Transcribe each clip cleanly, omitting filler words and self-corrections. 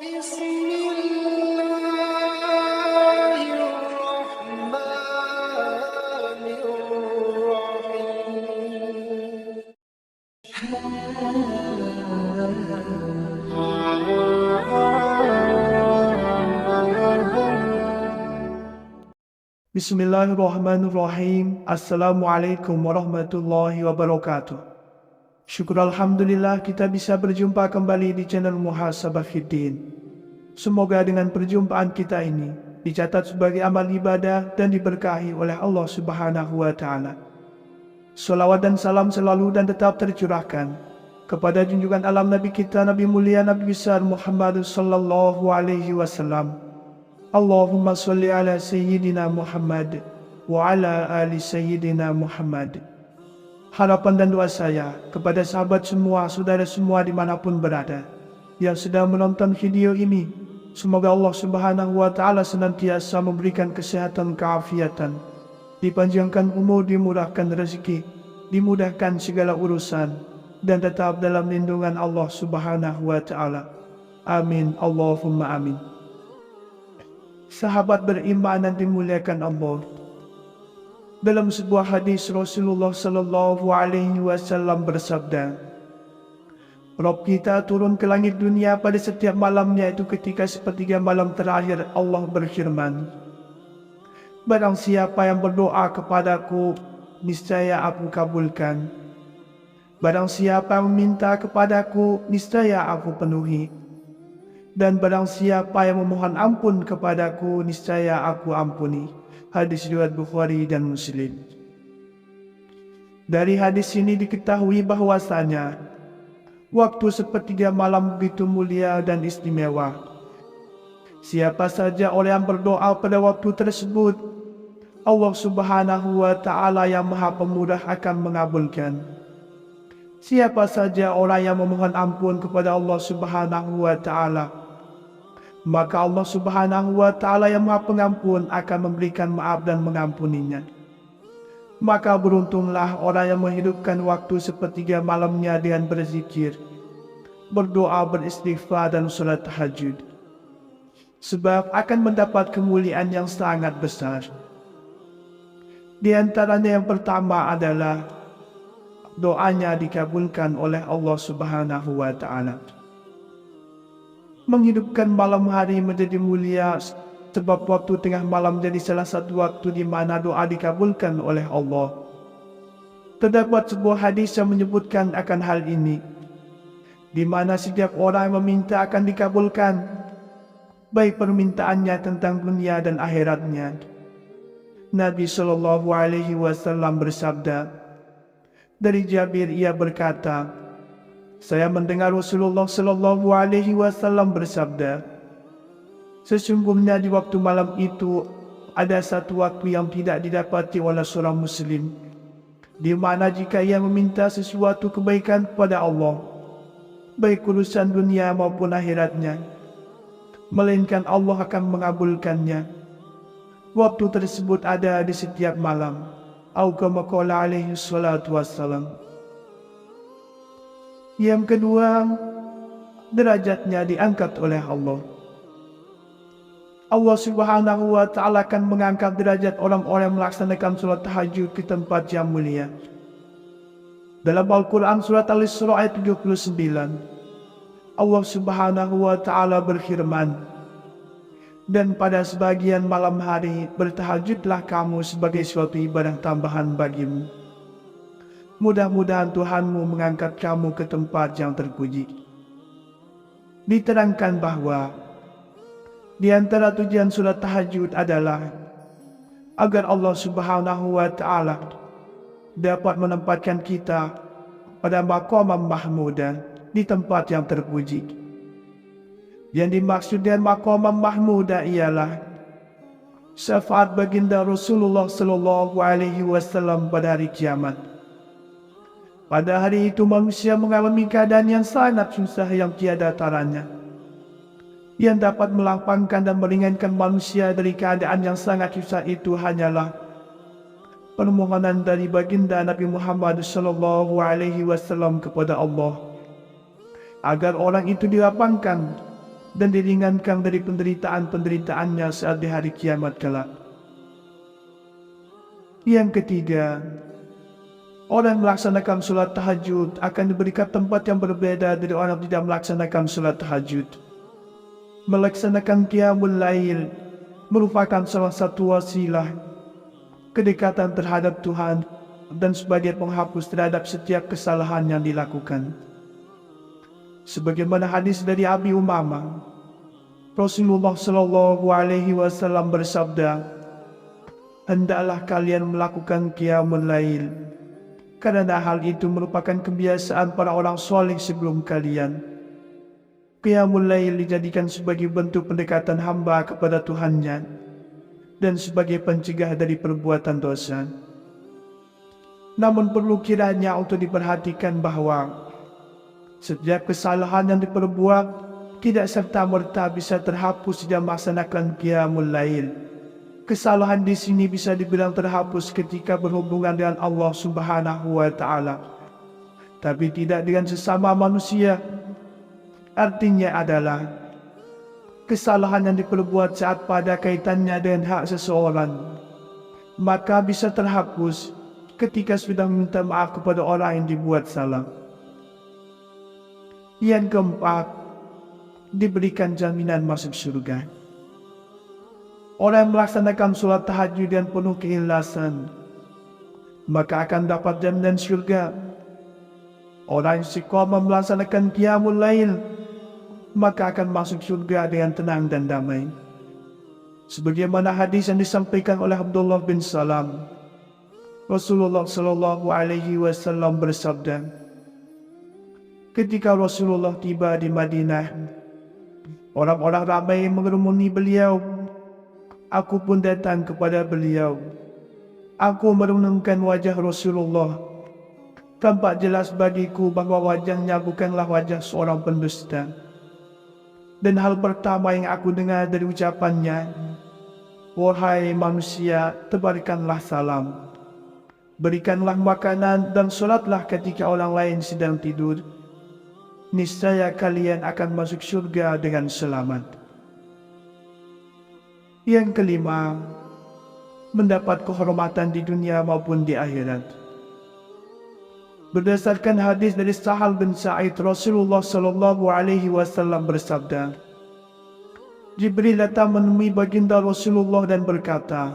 بسم الله الرحمن الرحيم. Bismillahirrahmanirrahim. Assalamualaikum warahmatullahi wabarakatuh. Syukur Alhamdulillah kita bisa berjumpa kembali di channel Muhasabah Fiddin. Semoga dengan perjumpaan kita ini dicatat sebagai amal ibadah dan diberkahi oleh Allah Subhanahu wa Ta'ala. Salawat dan salam selalu dan tetap tercurahkan kepada junjungan alam Nabi kita, Nabi mulia, Nabi besar Muhammad sallallahu alaihi wasallam. Allahumma salli ala Sayyidina Muhammad wa ala ali Sayyidina Muhammad. Harapan dan doa saya kepada sahabat semua, saudara semua dimanapun berada yang sedang menonton video ini, semoga Allah Subhanahu wa Ta'ala senantiasa memberikan kesehatan, keafiatan, dipanjangkan umur, dimurahkan rezeki, dimudahkan segala urusan, dan tetap dalam lindungan Allah Subhanahu wa Ta'ala. Amin, Allahumma amin. Sahabat beriman yang dimuliakan Allah, dalam sebuah hadis Rasulullah sallallahu alaihi wasallam bersabda, Rabb kita turun ke langit dunia pada setiap malamnya, itu ketika sepertiga malam terakhir. Allah berfirman, barang siapa yang berdoa kepadaku, niscaya aku kabulkan. Barang siapa yang meminta kepadaku, niscaya aku penuhi. Dan barang siapa yang memohon ampun kepadaku, niscaya aku ampuni. Hadis riwayat Bukhari dan Muslim. Dari hadis ini diketahui bahwasanya waktu sepertiga malam begitu mulia dan istimewa. Siapa saja orang yang berdoa pada waktu tersebut, Allah Subhanahu wa Ta'ala yang Maha Pemurah akan mengabulkan. Siapa saja orang yang memohon ampun kepada Allah Subhanahu wa Ta'ala, maka Allah Subhanahu wa Ta'ala yang Maha Pengampun akan memberikan maaf dan mengampuninya. Maka beruntunglah orang yang menghidupkan waktu sepertiga malamnya dengan berzikir, berdoa, beristighfar dan salat tahajud, sebab akan mendapat kemuliaan yang sangat besar. Di antaranya yang pertama adalah doanya dikabulkan oleh Allah Subhanahu wa Ta'ala. Menghidupkan malam hari menjadi mulia sebab waktu tengah malam jadi salah satu waktu di mana doa dikabulkan oleh Allah. Terdapat sebuah hadis yang menyebutkan akan hal ini, di mana setiap orang yang meminta akan dikabulkan, baik permintaannya tentang dunia dan akhiratnya. Nabi sallallahu alaihi wasallam bersabda, dari Jabir ia berkata, saya mendengar Rasulullah sallallahu alaihi wasallam bersabda, sesungguhnya di waktu malam itu ada satu waktu yang tidak didapati oleh seorang muslim, di mana jika ia meminta sesuatu kebaikan kepada Allah, baik urusan dunia maupun akhiratnya, melainkan Allah akan mengabulkannya. Waktu tersebut ada di setiap malam. Atau kama qala alaihi salatu wassalam. Yang kedua, derajatnya diangkat oleh Allah. Allah Subhanahu wa Ta'ala akan mengangkat derajat orang-orang yang melaksanakan salat tahajud ke tempat yang mulia. Dalam Al-Quran surat Al-Isra ayat 79, Allah Subhanahu wa Ta'ala berfirman, dan pada sebagian malam hari bertahajudlah kamu sebagai suatu ibadah tambahan bagimu. Mudah-mudahan Tuhanmu mengangkat kamu ke tempat yang terpuji. Diterangkan bahwa di antara tujuan salat tahajud adalah agar Allah Subhanahu wa Ta'ala dapat menempatkan kita pada maqam mahmudah, di tempat yang terpuji. Yang dimaksud dengan maqam mahmudah ialah syafaat baginda Rasulullah sallallahu alaihi wasallam pada hari kiamat. Pada hari itu manusia mengalami keadaan yang sangat susah yang tiada taranya. Yang dapat melapangkan dan meringankan manusia dari keadaan yang sangat susah itu hanyalah permohonan dari baginda Nabi Muhammad sallallahu alaihi wasallam kepada Allah, agar orang itu dilapangkan dan diringankan dari penderitaan-penderitaannya saat di hari kiamat kelak. Yang ketiga, orang yang melaksanakan sholat tahajud akan diberikan tempat yang berbeda dari orang yang tidak melaksanakan sholat tahajud. Melaksanakan qiyamul lail merupakan salah satu wasilah kedekatan terhadap Tuhan dan sebagai penghapus terhadap setiap kesalahan yang dilakukan. Sebagaimana hadis dari Abi Umamah, Rasulullah Shallallahu Alaihi Wasallam bersabda, "Hendaklah kalian melakukan qiyamul lail, karena hal itu merupakan kebiasaan para orang soleh sebelum kalian." Qiyamul lail dijadikan sebagai bentuk pendekatan hamba kepada Tuhannya dan sebagai pencegah dari perbuatan dosa. Namun perlu kiranya untuk diperhatikan bahwa setiap kesalahan yang diperbuat tidak serta-merta bisa terhapus jika melaksanakan qiyamul lail. Kesalahan di sini bisa dibilang terhapus ketika berhubungan dengan Allah Subhanahu wa Ta'ala, tapi tidak dengan sesama manusia. Artinya adalah kesalahan yang diperbuat saat pada kaitannya dengan hak seseorang, maka bisa terhapus ketika sudah meminta maaf kepada orang yang dibuat salah. Yang keempat, diberikan jaminan masuk surga. Orang yang melaksanakan sholat tahajud dengan penuh keikhlasan, maka akan dapat jaminan surga. Orang yang istiqomah melaksanakan qiyamul lail, maka akan masuk surga dengan tenang dan damai. Sebagaimana hadis yang disampaikan oleh Abdullah bin Salam, Rasulullah Shallallahu Alaihi Wasallam bersabda, ketika Rasulullah tiba di Madinah, orang-orang ramai mengerumuni beliau. Aku pun datang kepada beliau. Aku merenungkan wajah Rasulullah. Tampak jelas bagiku bahwa wajahnya bukanlah wajah seorang pendusta. Dan hal pertama yang aku dengar dari ucapannya, "Wahai manusia, tebarkanlah salam. Berikanlah makanan dan sholatlah ketika orang lain sedang tidur. Niscaya kalian akan masuk surga dengan selamat." Yang kelima, mendapat kehormatan di dunia maupun di akhirat. Berdasarkan hadis dari Sahal bin Sa'id, Rasulullah Shallallahu Alaihi Wasallam bersabda, Jibril datang menemui baginda Rasulullah dan berkata,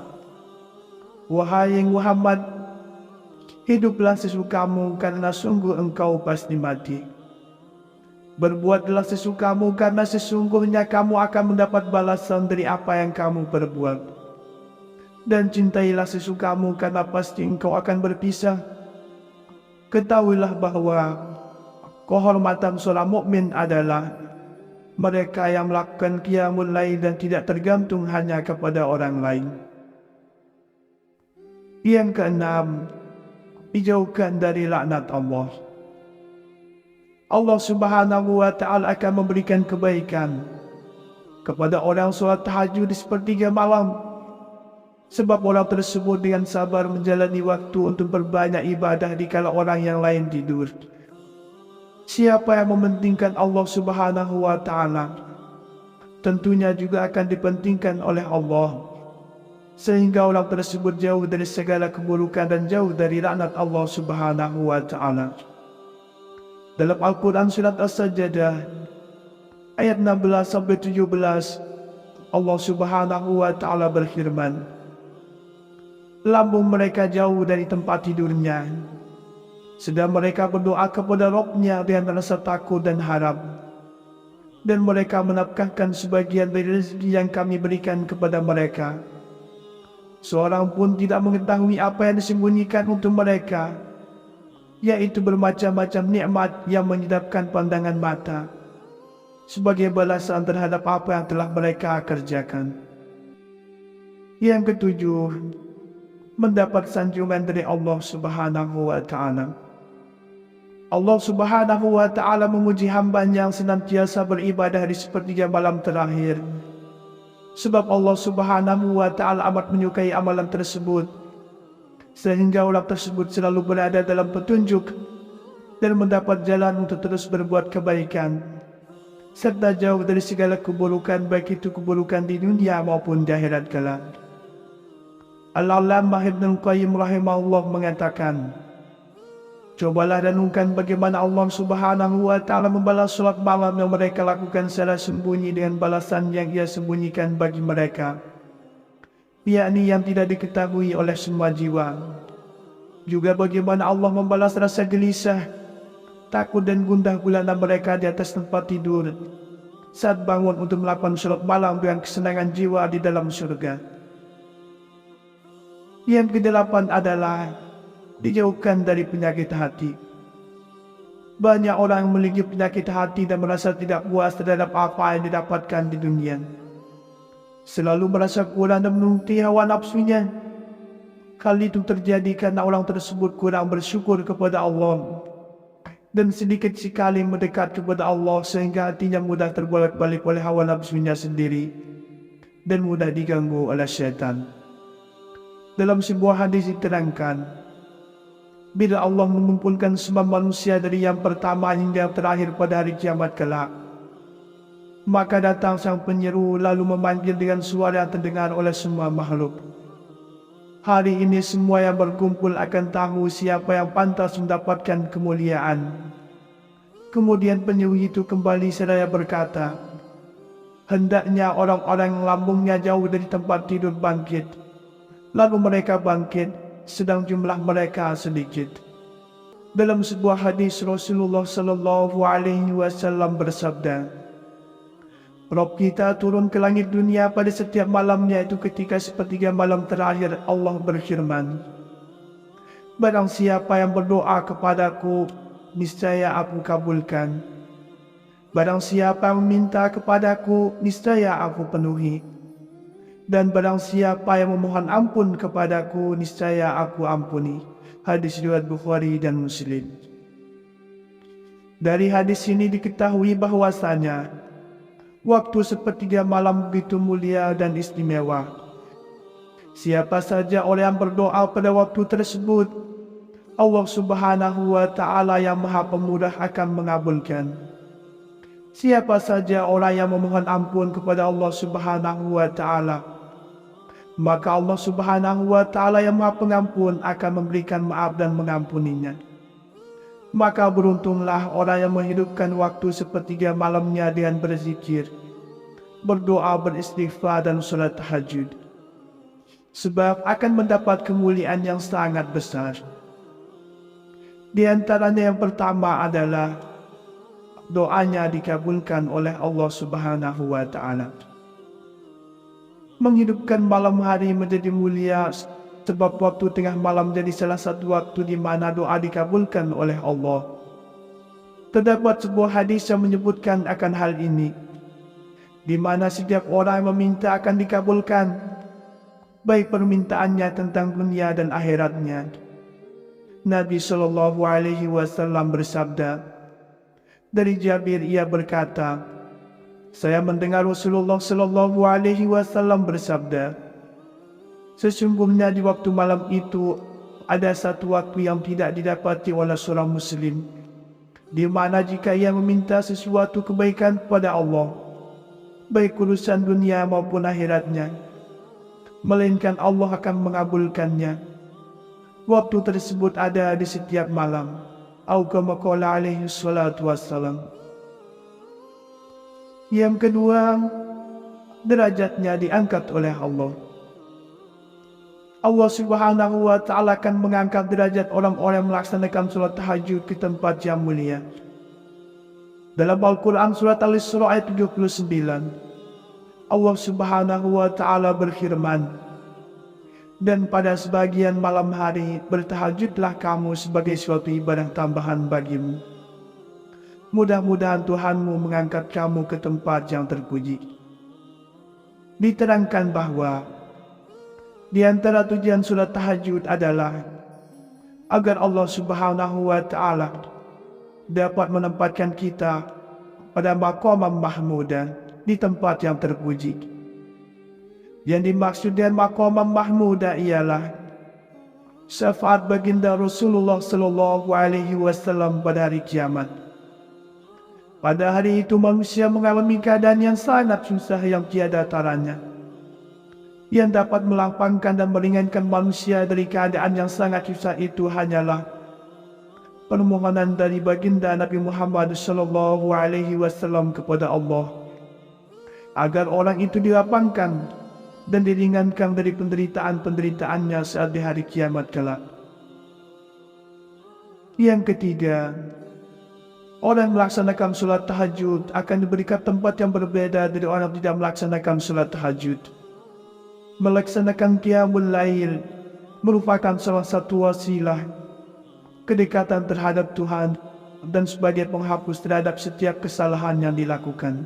"Wahai Muhammad, hiduplah sesukamu karena sungguh engkau pasti mati. Berbuatlah sesukamu karena sesungguhnya kamu akan mendapat balasan dari apa yang kamu perbuat. Dan cintailah sesukamu karena pasti engkau akan berpisah. Ketahuilah bahwa kehormatan seorang mukmin adalah mereka yang melakukan qiyamul lail dan tidak tergantung hanya kepada orang lain." Yang keenam, dijauhkan dari laknat Allah. Allah Subhanahu wa Ta'ala akan memberikan kebaikan kepada orang sholat tahajud di sepertiga malam, sebab orang tersebut dengan sabar menjalani waktu untuk berbanyak ibadah dikala orang yang lain tidur. Siapa yang mementingkan Allah Subhanahu wa Ta'ala, tentunya juga akan dipentingkan oleh Allah, sehingga orang tersebut jauh dari segala keburukan dan jauh dari laknat Allah Subhanahu wa Ta'ala. Dalam Al-Quran surat As-Sajdah ayat 16-17, Allah Subhanahu wa Ta'ala berfirman, "Lambung mereka jauh dari tempat tidurnya, sedang mereka berdoa kepada Rabb-Nya dengan rasa takut dan harap, dan mereka menafkahkan sebagian dari rezeki yang kami berikan kepada mereka. Seorang pun tidak mengetahui apa yang disembunyikan untuk mereka, yaitu bermacam-macam nikmat yang menyedapkan pandangan mata, sebagai balasan terhadap apa yang telah mereka kerjakan." Yang ketujuh, mendapat sanjungan dari Allah Subhanahu wa Ta'ala. Allah Subhanahu wa Ta'ala memuji hamba-Nya yang senantiasa beribadah di sepertiga malam terakhir, sebab Allah Subhanahu wa Ta'ala amat menyukai amalan tersebut, sehingga orang tersebut selalu berada dalam petunjuk dan mendapat jalan untuk terus berbuat kebaikan, serta jauh dari segala keburukan, baik itu keburukan di dunia maupun di akhirat kelak. Al-Allamah Ibnul Qayyim rahimahullah mengatakan, cobalah renungkan bagaimana Allah Subhanahu wa Ta'ala membalas salat malam yang mereka lakukan secara sembunyi dengan balasan yang Ia sembunyikan bagi mereka, yakni yang tidak diketahui oleh semua jiwa. Juga bagaimana Allah membalas rasa gelisah, takut dan gundah gulana mereka di atas tempat tidur saat bangun untuk melakukan salat malam dengan kesenangan jiwa di dalam surga. Yang kedelapan adalah dijauhkan dari penyakit hati. Banyak orang yang memiliki penyakit hati dan merasa tidak puas terhadap apa yang didapatkan di dunia. Selalu merasa kurang dan menuruti hawa nafsunya. Hal itu terjadi karena orang tersebut kurang bersyukur kepada Allah dan sedikit sekali mendekat kepada Allah, sehingga hatinya mudah terbolak-balik oleh hawa nafsunya sendiri dan mudah diganggu oleh syaitan. Dalam sebuah hadis diterangkan, bila Allah mengumpulkan semua manusia dari yang pertama hingga yang terakhir pada hari kiamat kelak, maka datang sang penyeru lalu memanggil dengan suara yang terdengar oleh semua makhluk. Hari ini semua yang berkumpul akan tahu siapa yang pantas mendapatkan kemuliaan. Kemudian penyeru itu kembali seraya berkata, hendaknya orang-orang yang lambungnya jauh dari tempat tidur bangkit. Lalu mereka bangkit, sedang jumlah mereka sedikit. Dalam sebuah hadis Rasulullah Sallallahu Alaihi Wasallam bersabda, Rabb kita turun ke langit dunia pada setiap malamnya, itu ketika sepertiga malam terakhir. Allah berfirman, barang siapa yang berdoa kepadaku, niscaya aku kabulkan. Barang siapa yang meminta kepadaku, niscaya aku penuhi. Dan barang siapa yang memohon ampun kepadaku, niscaya aku ampuni. Hadis riwayat Bukhari dan Muslim. Dari hadis ini diketahui bahwasanya waktu sepertiga malam begitu mulia dan istimewa. Siapa saja orang yang berdoa pada waktu tersebut, Allah Subhanahu wa Ta'ala yang Maha Pemurah akan mengabulkan. Siapa saja orang yang memohon ampun kepada Allah Subhanahu wa Ta'ala, maka Allah Subhanahu wa Ta'ala yang Maha Pengampun akan memberikan maaf dan mengampuninya. Maka beruntunglah orang yang menghidupkan waktu sepertiga malamnya dengan berzikir, berdoa, beristighfar dan salat tahajud, sebab akan mendapat kemuliaan yang sangat besar. Di antaranya yang pertama adalah doanya dikabulkan oleh Allah Subhanahu wa Ta'ala. Menghidupkan malam hari menjadi mulia sebab waktu tengah malam jadi salah satu waktu di mana doa dikabulkan oleh Allah. Terdapat sebuah hadis yang menyebutkan akan hal ini, di mana setiap orang yang meminta akan dikabulkan, baik permintaannya tentang dunia dan akhiratnya. Nabi Shallallahu Alaihi Wasallam bersabda, dari Jabir ia berkata, saya mendengar Rasulullah Shallallahu Alaihi Wasallam bersabda, sesungguhnya di waktu malam itu ada satu waktu yang tidak didapati oleh seorang muslim, di mana jika ia meminta sesuatu kebaikan kepada Allah, baik urusan dunia maupun akhiratnya, melainkan Allah akan mengabulkannya. Waktu tersebut ada di setiap malam. Atau kama qala alaihi salatu wassalam. Yang kedua, derajatnya diangkat oleh Allah. Allah Subhanahu wa Ta'ala akan mengangkat derajat orang-orang yang melaksanakan salat tahajud ke tempat yang mulia. Dalam Al-Quran surat Al-Isra ayat 79, Allah Subhanahu wa Ta'ala berfirman, dan pada sebagian malam hari bertahajudlah kamu sebagai suatu ibadah tambahan bagimu. Mudah-mudahan Tuhanmu mengangkat kamu ke tempat yang terpuji. Diterangkan bahwa di antara tujuan surat tahajud adalah agar Allah Subhanahu wa Ta'ala dapat menempatkan kita pada maqam mahmudah, di tempat yang terpuji. Yang dimaksud dengan maqam mahmudah ialah syafaat baginda Rasulullah Sallallahu Alaihi Wasallam pada hari kiamat. Pada hari itu manusia mengalami keadaan yang sangat susah yang tiada taranya, yang dapat melapangkan dan meringankan manusia dari keadaan yang sangat susah itu hanyalah permohonan dari baginda Nabi Muhammad SAW kepada Allah, agar orang itu dilapangkan dan diringankan dari penderitaan-penderitaannya saat di hari kiamat kelak. Yang ketiga, orang melaksanakan sholat tahajud akan diberikan tempat yang berbeda dari orang tidak melaksanakan sholat tahajud. Melaksanakan qiyamul lail merupakan salah satu wasilah kedekatan terhadap Tuhan dan sebagai penghapus terhadap setiap kesalahan yang dilakukan.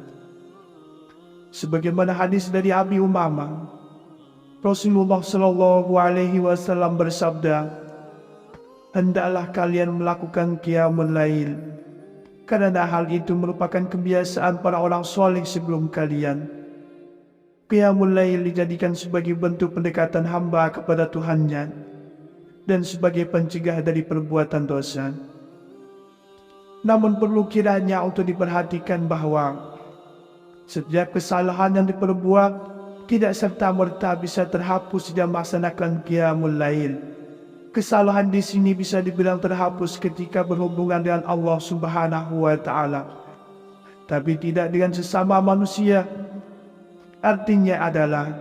Sebagaimana hadis dari Abi Umamah, Rasulullah SAW bersabda, "Hendaklah kalian melakukan qiyamul lail, karena hal itu merupakan kebiasaan para orang soleh sebelum kalian." Qiyamul lail dijadikan sebagai bentuk pendekatan hamba kepada Tuhannya dan sebagai pencegah dari perbuatan dosa. Namun perlu kiranya untuk diperhatikan bahwa setiap kesalahan yang diperbuat tidak serta-merta bisa terhapus jika melaksanakan qiyamul lail. Kesalahan di sini bisa dibilang terhapus ketika berhubungan dengan Allah Subhanahu wa Ta'ala, tapi tidak dengan sesama manusia. Artinya adalah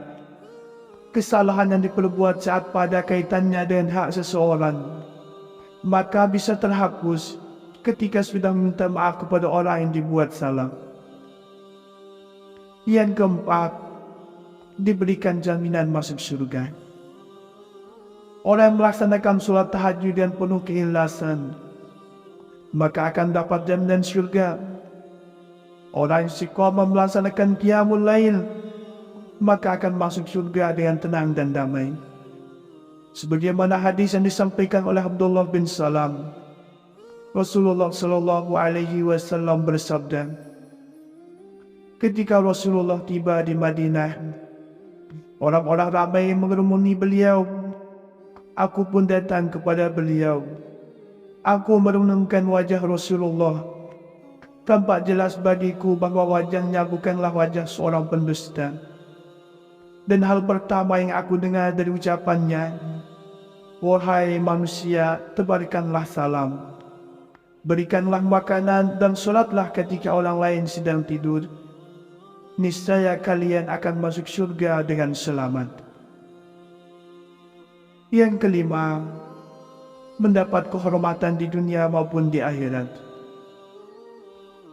kesalahan yang diperbuat saat pada kaitannya dengan hak seseorang, maka bisa terhapus ketika sudah minta maaf kepada orang yang dibuat salah. Yang keempat, diberikan jaminan masuk surga. Orang yang melaksanakan sholat tahajud dan penuh keikhlasan, maka akan dapat jaminan surga. Orang yang istiqomah melaksanakan qiyamul lail, maka akan masuk surga dengan tenang dan damai. Sebagaimana hadis yang disampaikan oleh Abdullah bin Salam, Rasulullah SAW bersabda, ketika Rasulullah tiba di Madinah, orang-orang ramai mengerumuni beliau. Aku pun datang kepada beliau. Aku merenungkan wajah Rasulullah. Tampak jelas bagiku bahawa wajahnya bukanlah wajah seorang pendusta. Dan hal pertama yang aku dengar dari ucapannya, "Wahai manusia, tebarkanlah salam. Berikanlah makanan dan solatlah ketika orang lain sedang tidur. Niscaya kalian akan masuk surga dengan selamat." Yang kelima, mendapat kehormatan di dunia maupun di akhirat.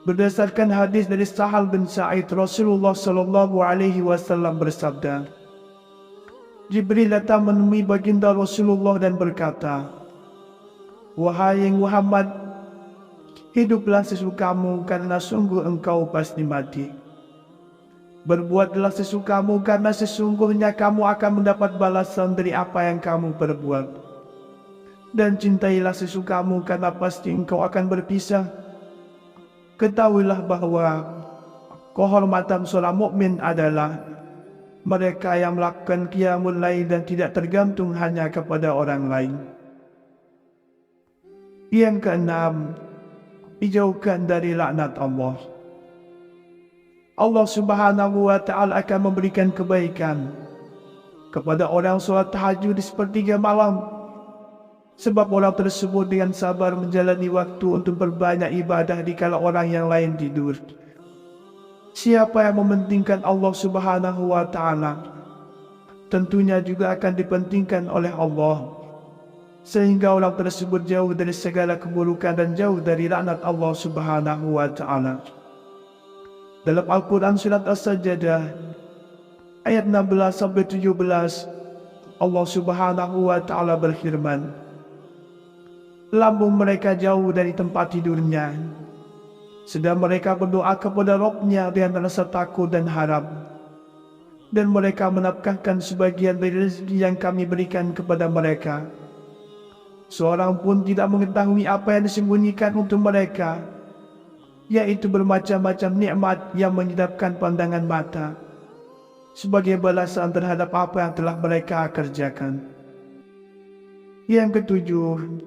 Berdasarkan hadis dari Sahal bin Sa'id, Rasulullah SAW bersabda, Jibril datang menemui baginda Rasulullah dan berkata, "Wahai Muhammad, hiduplah sesukamu karena sungguh engkau pasti mati. Berbuatlah sesukamu karena sesungguhnya kamu akan mendapat balasan dari apa yang kamu perbuat. Dan cintailah sesukamu karena pasti engkau akan berpisah. Ketahuilah bahwa kehormatan seorang mukmin adalah mereka yang melakukan qiyamul lail dan tidak tergantung hanya kepada orang lain." Yang keenam, dijauhkan dari laknat Allah. Allah Subhanahu wa Ta'ala akan memberikan kebaikan kepada orang sholat tahajud di sepertiga malam, sebab orang tersebut dengan sabar menjalani waktu untuk berbanyak ibadah dikala orang yang lain tidur. Siapa yang mementingkan Allah Subhanahu wa Ta'ala, tentunya juga akan dipentingkan oleh Allah, sehingga orang tersebut jauh dari segala keburukan dan jauh dari laknat Allah Subhanahu wa Ta'ala. Dalam Al-Quran surat As-Sajdah ayat 16-17, Allah Subhanahu wa Ta'ala berfirman, "Lambung mereka jauh dari tempat tidurnya, sedang mereka berdoa kepada Rabb-Nya dengan rasa takut dan harap, dan mereka menafkahkan sebagian dari rezeki yang kami berikan kepada mereka. Seorang pun tidak mengetahui apa yang disembunyikan untuk mereka, yaitu bermacam-macam nikmat yang menyedapkan pandangan mata, sebagai balasan terhadap apa yang telah mereka kerjakan." Yang ketujuh,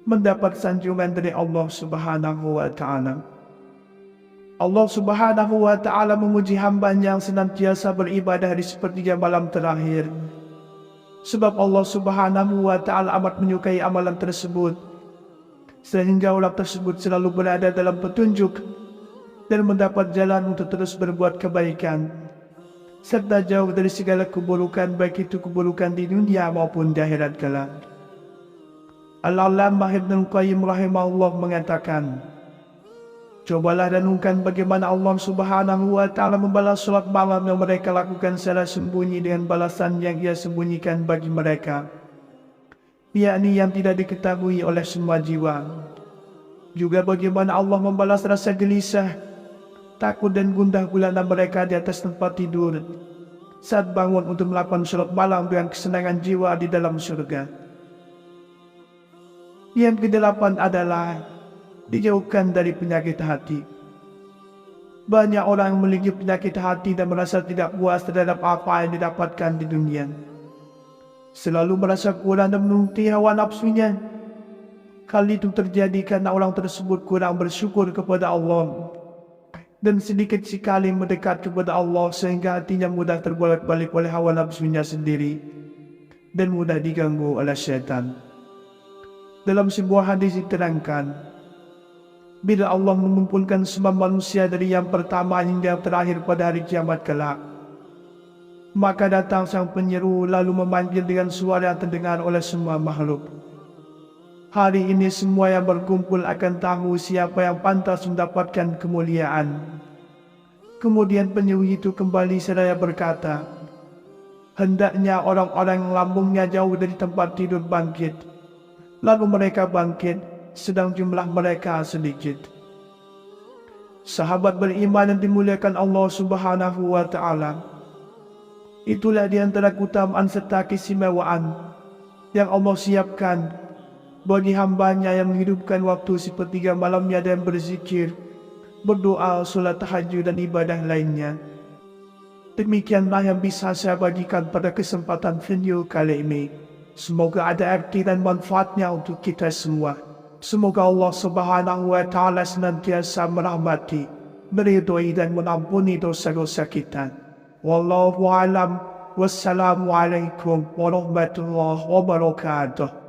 mendapat sanjungan dari Allah Subhanahu wa Ta'ala. Allah Subhanahu wa Ta'ala memuji hamba-Nya yang senantiasa beribadah di sepertiga malam terakhir. Sebab Allah Subhanahu wa Ta'ala amat menyukai amalan tersebut, sehingga orang tersebut selalu berada dalam petunjuk dan mendapat jalan untuk terus berbuat kebaikan, serta jauh dari segala keburukan, baik itu keburukan di dunia maupun di akhirat kelak. Al-Allamah Ibnul Qayyim rahimahullah mengatakan, cobalah renungkan bagaimana Allah Subhanahu wa Ta'ala membalas salat malam yang mereka lakukan secara sembunyi dengan balasan yang Ia sembunyikan bagi mereka, yakni yang tidak diketahui oleh semua jiwa. Juga bagaimana Allah membalas rasa gelisah, takut dan gundah gulana mereka di atas tempat tidur saat bangun untuk melakukan salat malam dengan kesenangan jiwa di dalam surga. Yang kedelapan adalah dijauhkan dari penyakit hati. Banyak orang yang memiliki penyakit hati dan merasa tidak puas terhadap apa yang didapatkan di dunia. Selalu merasa kurang dan menuruti hawa nafsunya. Hal itu terjadi karena orang tersebut kurang bersyukur kepada Allah dan sedikit sekali mendekat kepada Allah, sehingga hatinya mudah terbolak-balik oleh hawa nafsunya sendiri dan mudah diganggu oleh syaitan. Dalam sebuah hadis diterangkan, bila Allah mengumpulkan semua manusia dari yang pertama hingga yang terakhir pada hari kiamat kelak, maka datang sang penyeru lalu memanggil dengan suara yang terdengar oleh semua makhluk. Hari ini semua yang berkumpul akan tahu siapa yang pantas mendapatkan kemuliaan. Kemudian penyeru itu kembali seraya berkata, hendaknya orang-orang yang lambungnya jauh dari tempat tidur bangkit. Lalu mereka bangkit, sedang jumlah mereka sedikit. Sahabat beriman yang dimuliakan Allah Subhanahu wa Ta'ala, itulah di antara keutamaan serta keistimewaan yang Allah siapkan bagi hamba-Nya yang menghidupkan waktu sepertiga malamnya dan berzikir, berdoa, salat tahajud dan ibadah lainnya. Demikianlah yang bisa saya bagikan pada kesempatan video kali ini. Semoga ada arti dan manfaatnya untuk kita semua. Semoga Allah Subhanahu wa Ta'ala senantiasa merahmati, meridhai dan mengampuni dosa-dosa kita. Wallahu a'lam. Wassalamualaikum warahmatullahi wabarakatuh.